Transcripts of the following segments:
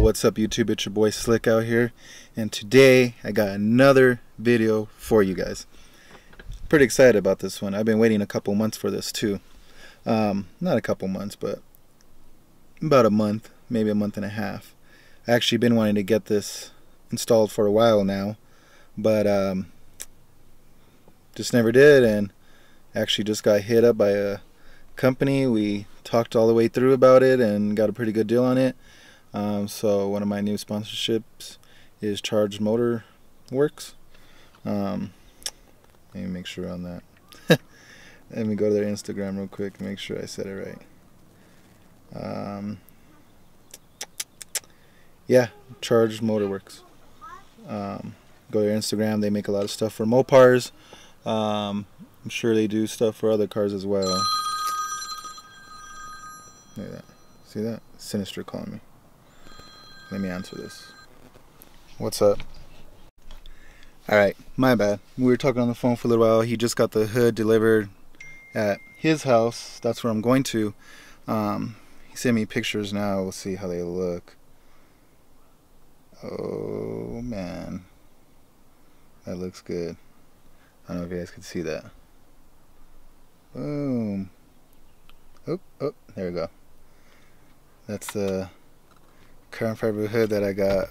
what's up YouTube? It's your boy Slick out here, and today I got another video for you guys. Pretty excited about this one. I've been waiting a couple months for this too. Not a couple months, but about a month, maybe a month and a half. I actually been wanting to get this installed for a while now, but just never did, and actually just got hit up by a company. We talked all the way through about it and got a pretty good deal on it. So one of my new sponsorships is Charged Motor Works. Let me make sure on that. Let me go to their Instagram real quick and make sure I said it right. Yeah, Charged Motor Works. Go to their Instagram. They make a lot of stuff for Mopars. I'm sure they do stuff for other cars as well. Look at that. See that? Sinister calling me. Let me answer this. What's up? Alright, my bad. We were talking on the phone for a little while. He just got the hood delivered at his house. That's where I'm going to. He sent me pictures now. We'll see how they look. Oh man. That looks good. I don't know if you guys can see that. Boom. Oh, there we go. That's the carbon fiber hood that I got.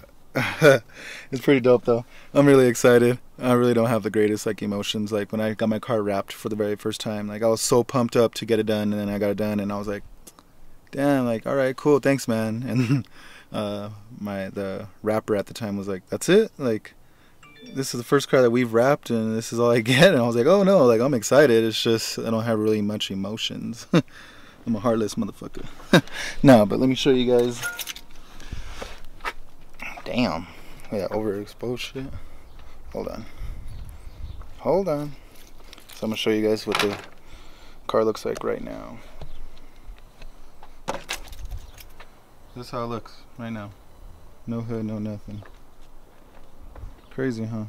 It's pretty dope though. I'm really excited. I really don't have the greatest emotions. Like when I got my car wrapped for the very first time, like I was so pumped up to get it done, and then I got it done and I was like, damn, like alright, cool, thanks man. And the wrapper at the time was like, that's it? Like this is the first car that we've wrapped and this is all I get? And I was like, oh no, like I'm excited. It's just I don't have really much emotions. I'm a heartless motherfucker. No, but let me show you guys. Damn. Yeah, overexposed shit. Hold on. So I'm gonna show you guys what the car looks like right now. This is how it looks right now. No hood, no nothing. Crazy, huh?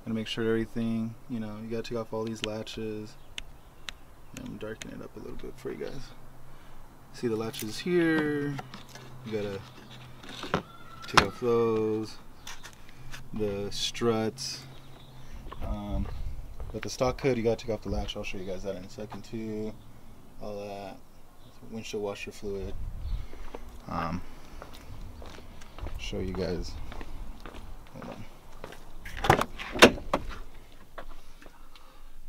Gotta make sure everything, you gotta take off all these latches. I'm darkening it up a little bit for you guys. See the latches here. You gotta take off those. The struts. But the stock hood, you gotta take off the latch. I'll show you guys that in a second too. All that. Windshield washer fluid. Show you guys. Hold on.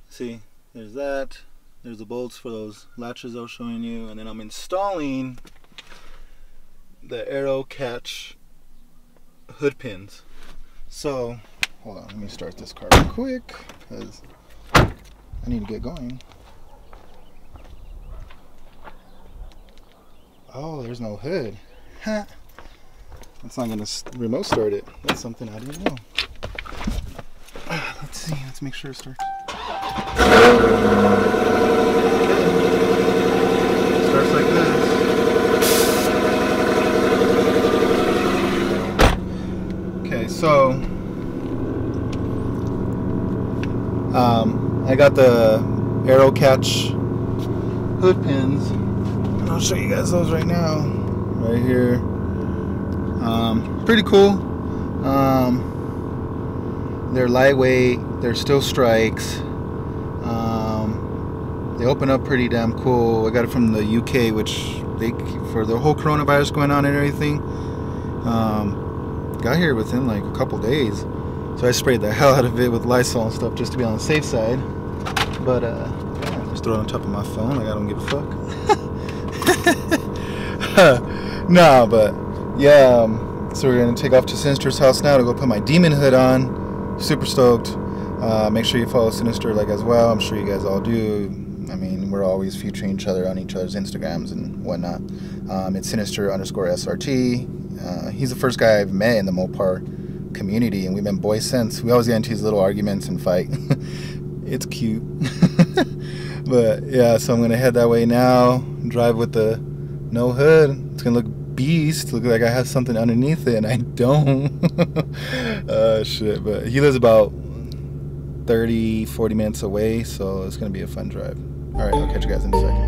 See, there's that. There's the bolts for those latches I was showing you, and then I'm installing the Aero Catch hood pins. So, hold on, let me start this car real quick because I need to get going. Oh, there's no hood. Ha! That's not gonna remote start it. That's something I didn't know. Let's see. Let's make sure it starts. Starts like this. Okay, so I got the Aero Catch hood pins, and I'll show you guys those right now. Right here. Pretty cool. They're lightweight. They're still strikes. They open up pretty damn cool. I got it from the UK, which they, for the whole coronavirus going on and everything, got here within like a couple days. So I sprayed the hell out of it with Lysol and stuff just to be on the safe side. But yeah, just throw it on top of my phone. Like I don't give a fuck. Nah, but yeah. So we're gonna take off to Sinister's house now to go put my Demon hood on. Super stoked. Make sure you follow Sinister as well. I'm sure you guys all do. I mean, we're always featuring each other on each other's Instagrams and whatnot. It's Sinister_SRT. He's the first guy I've met in the Mopar community, and we've been boys since. We always get into these little arguments and fight. It's cute. But yeah, so I'm gonna head that way now. Drive with the no hood. It's gonna look beast. Look like I have something underneath it, and I don't. Shit. But he lives about 30-40 minutes away, so it's gonna be a fun drive. Alright, I'll catch you guys in a second.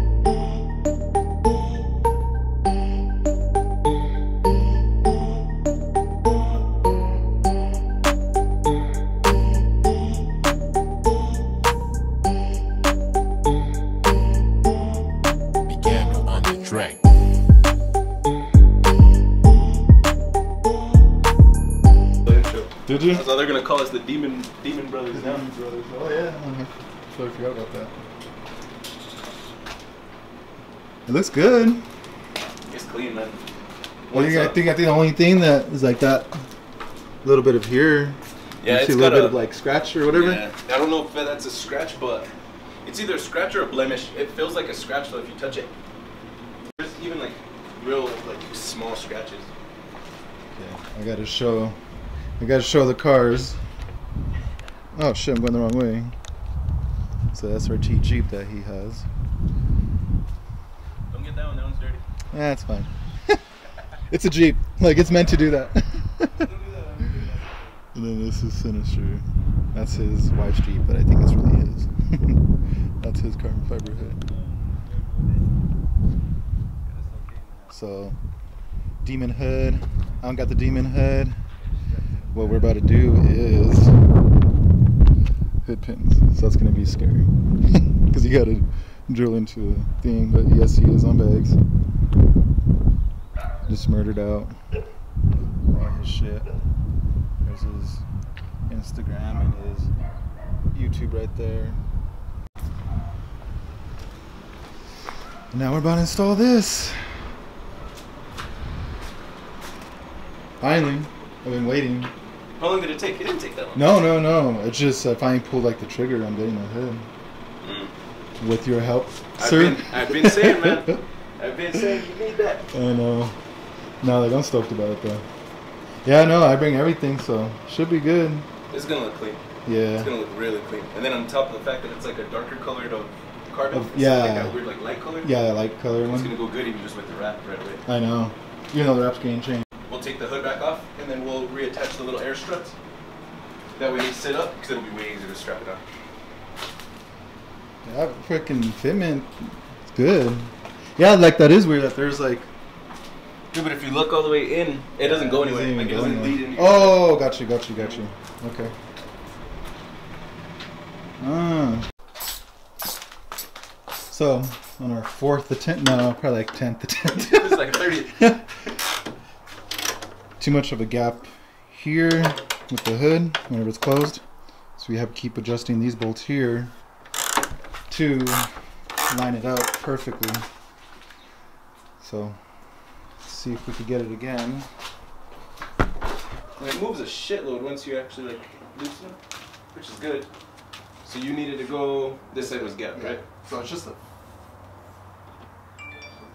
gonna call us the Demon Brothers now. Demon Brothers. Oh yeah, I totally forgot about that. It looks good. It's clean, man. I think the only thing that is like that little bit of here. Yeah, you it's see a little bit of like scratch or whatever. Yeah, I don't know if that's a scratch, but it's either a scratch or a blemish. It feels like a scratch though if you touch it. There's even like real like small scratches. Okay, I gotta show the cars. Oh shit, I'm going the wrong way. So that's SRT Jeep that he has. Don't get that one. That one's dirty. Yeah, it's fine. It's a Jeep. Like, it's meant to do that. And then this is Sinister. That's his wife's Jeep, but I think it's really his. That's his carbon fiber hood. So, Demon hood. I don't got the Demon hood. What we're about to do is hood pins. So that's going to be scary. Because you got to drill into a thing. But yes, he is on bags. Just murdered out all his shit. There's his Instagram and his YouTube right there. And now we're about to install this. Finally, I've been waiting. How long did it take? It didn't take that long. No. It's just I finally pulled like the trigger on getting the hood. With your help, sir. I've been saying, man. I've been saying you need that. I know. No, like I'm stoked about it though. Yeah, no, I bring everything, so should be good. It's gonna look clean. Yeah. It's gonna look really clean. And then on top of the fact that it's like a darker colored of carbon, yeah. Like that weird like light color. Yeah, the light color one. It's gonna go good even just with the wrap right away. I know. You know the wrap's getting changed. We'll take the hood back off and then we'll reattach the little air struts. That way they sit up because it'll be way easier to strap it on. That freaking fitment, it's good. Yeah, like that is weird that there's like. Yeah, but if you look all the way in, it doesn't go anywhere. Like it doesn't lead in. Oh, got you. Okay. So on our 4th attempt, no, probably like 10th attempt. It's like a 30th. Too much of a gap here with the hood whenever it's closed, so we have to keep adjusting these bolts here to line it up perfectly. So let's see if we could get it again. And it moves a shitload once you actually like loosen it, which is good. So you needed to go. This side was gapped, right? So it's just a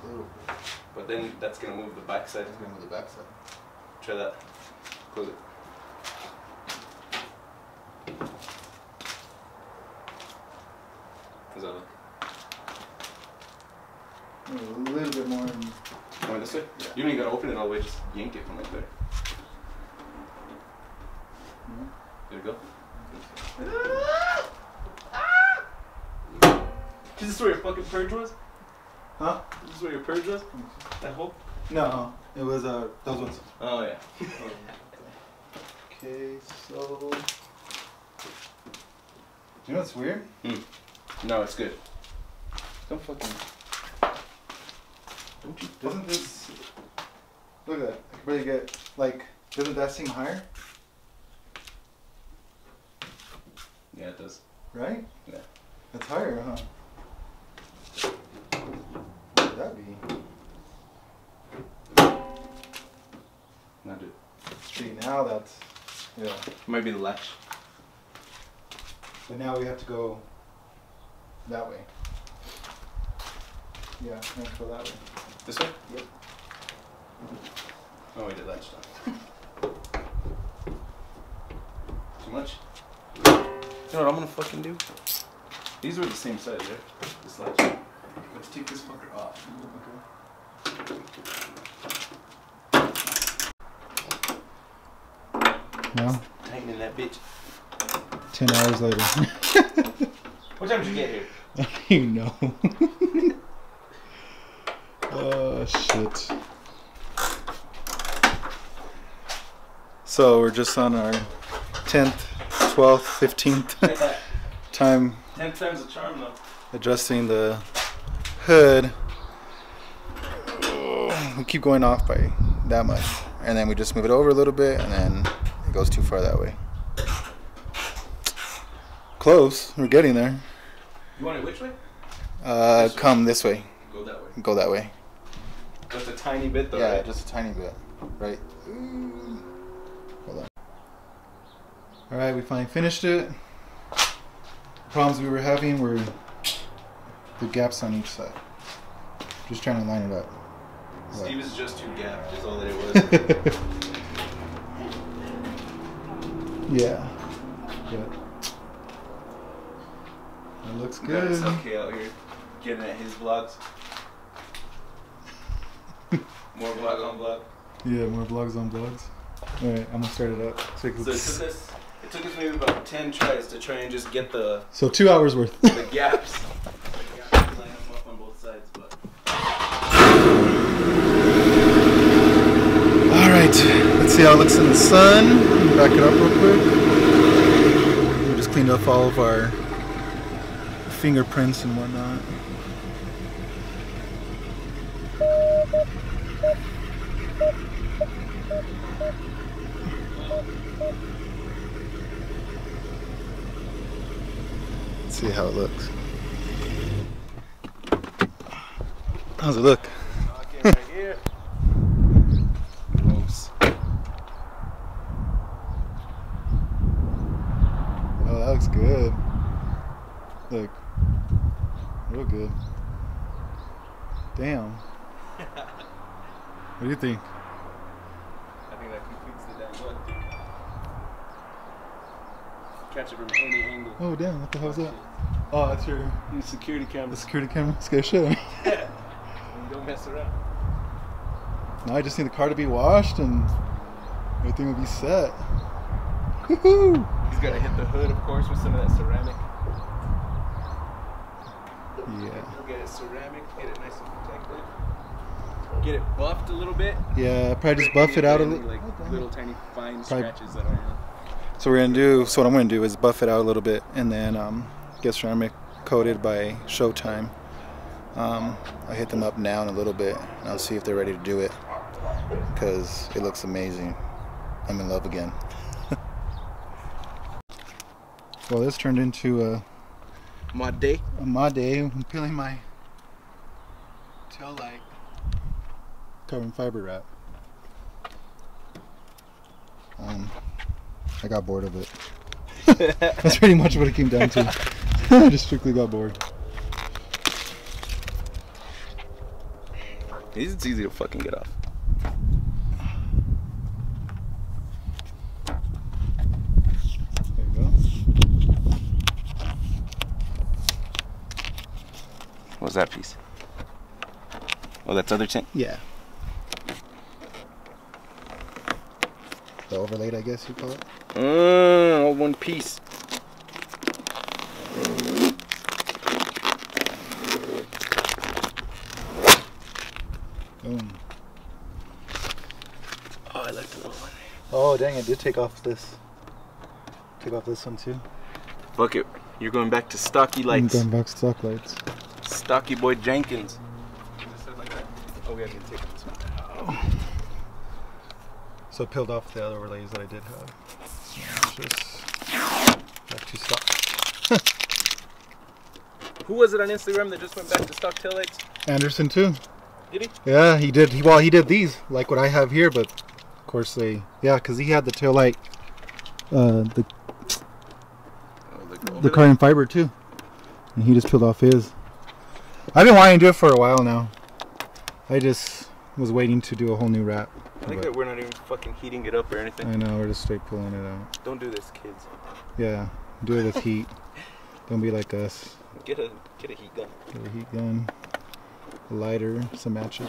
little bit. But then that's gonna move the back side. It's gonna move the back side. Try that. Close it. How's that look? A little bit more. Going this way? Yeah. You don't even gotta open it all the way, just yank it from like there. There you go. Is this where your fucking purge was? Huh? Is this where your purge was? That hole? No, it was those ones. Oh yeah. Okay, so you know what's weird? No, it's good. Don't fucking. Don't you? Doesn't this look at that? I could really get like. Doesn't that seem higher? Yeah, it does. Right? Yeah. That's higher, huh? What would that be? Not it. See, now that's yeah. Might be the latch. But now we have to go that way. Yeah, we have to go that way. This way? Yep. Oh, we did latch down. Too much? You know what I'm gonna fucking do? These were the same size, right? This latch. Let's take this fucker off. Okay. Now, Tightening that bitch. 10 hours later. What time did you get here? I don't even know. Oh, shit. So we're just on our 10th, 12th, 15th time 10 times the charm though. adjusting the hood. We keep going off by that much. And then we just move it over a little bit and then it goes too far that way. close. We're getting there. You want it which way? Come this way. Go that way. Go that way. Just a tiny bit though, Yeah, right? just a tiny bit. Right. Hold on. Alright, we finally finished it. The problems we were having were the gaps on each side. Just trying to line it up. Steve is just too gapped, is all that it was. Yeah. Good. It looks good. It's okay out here getting at his vlogs. More vlog on vlog. Yeah, more vlogs on vlogs. Alright, I'm gonna start it up. So it took us maybe about 10 tries to try and just get the 2 hours worth. the gaps. Line them up on both sides, but. Alright, let's see how it looks in the sun. Back it up real quick. We just cleaned up all of our fingerprints and whatnot. Let's see how it looks. How's it look? Right here. Gross. Oh, that looks good. Look. Real good. Damn. What do you think? I think that completes the damn look. Catch it from any angle. Oh, damn. What the hell's that? Oh, that's your Security camera. the security camera. Scare shit out of me. Yeah. You don't mess around. Now I just need the car to be washed and everything will be set. Woohoo! He's got to hit the hood, of course, with some of that ceramic. Yeah. Get it ceramic, get it nice and protected. Get it buffed a little bit. Yeah, probably just buff it out a little. Like little tiny fine Probably- scratches that are in it. So we're gonna do. So what I'm gonna do is buff it out a little bit and then get ceramic coated by showtime. I'll hit them up now in a little bit and I'll see if they're ready to do it because it looks amazing. I'm in love again. Well, this turned into My day. my day. I'm peeling my tail light carbon fiber wrap. I got bored of it. That's pretty much what it came down to. I just strictly got bored. It's easy to fucking get off. There you go. What's that piece? Oh, that's other tint? Yeah. The overlaid, I guess you call it. All one piece. Boom. Oh, I like the little one. Oh, dang, I did take off this. Take off this one too. Fuck it. You're going back to stocky I'm lights. going back to stock lights. Stocky boy Jenkins. Oh, we have to take this one. So I peeled off the other overlays that I did have. Just back to stock. Who was it on Instagram that just went back to stock taillights? Anderson too. Did he? Yeah, he did. He did these like what I have here, but of course because he had the tail light, the carbon fiber too, and he just peeled off his. I've been wanting to do it for a while now. I just was waiting to do a whole new wrap. I think that we're not even fucking heating it up or anything. I know, we're just straight pulling it out. Don't do this, kids. Yeah, do it with heat. Don't be like us. Get a heat gun. Get a heat gun, a lighter, some matches.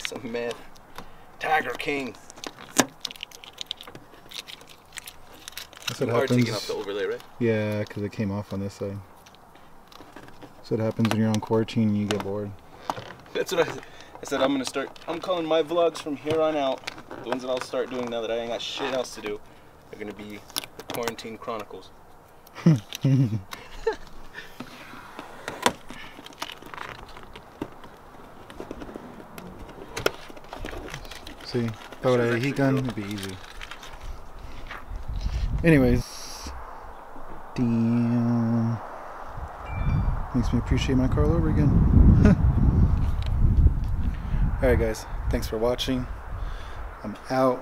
Some meth. Tiger King. That's what You are happens. taking off the overlay, right? Yeah, because it came off on this side. That's what happens when you're on quarantine and you get bored. That's what I said. I'm calling my vlogs from here on out. The ones that I'll start doing now that I ain't got shit else to do are gonna be the Quarantine Chronicles. See, if I would have a heat gun, it'd be easy. Anyways, Damn. Makes me appreciate my car all over again. Alright guys, thanks for watching. I'm out.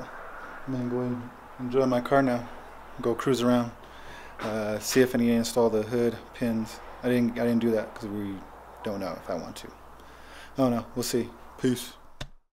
I'm gonna go and enjoy my car now. Go cruise around. See if I need to install the hood pins. I didn't do that because we don't know if I want to. I don't know. We'll see. Peace.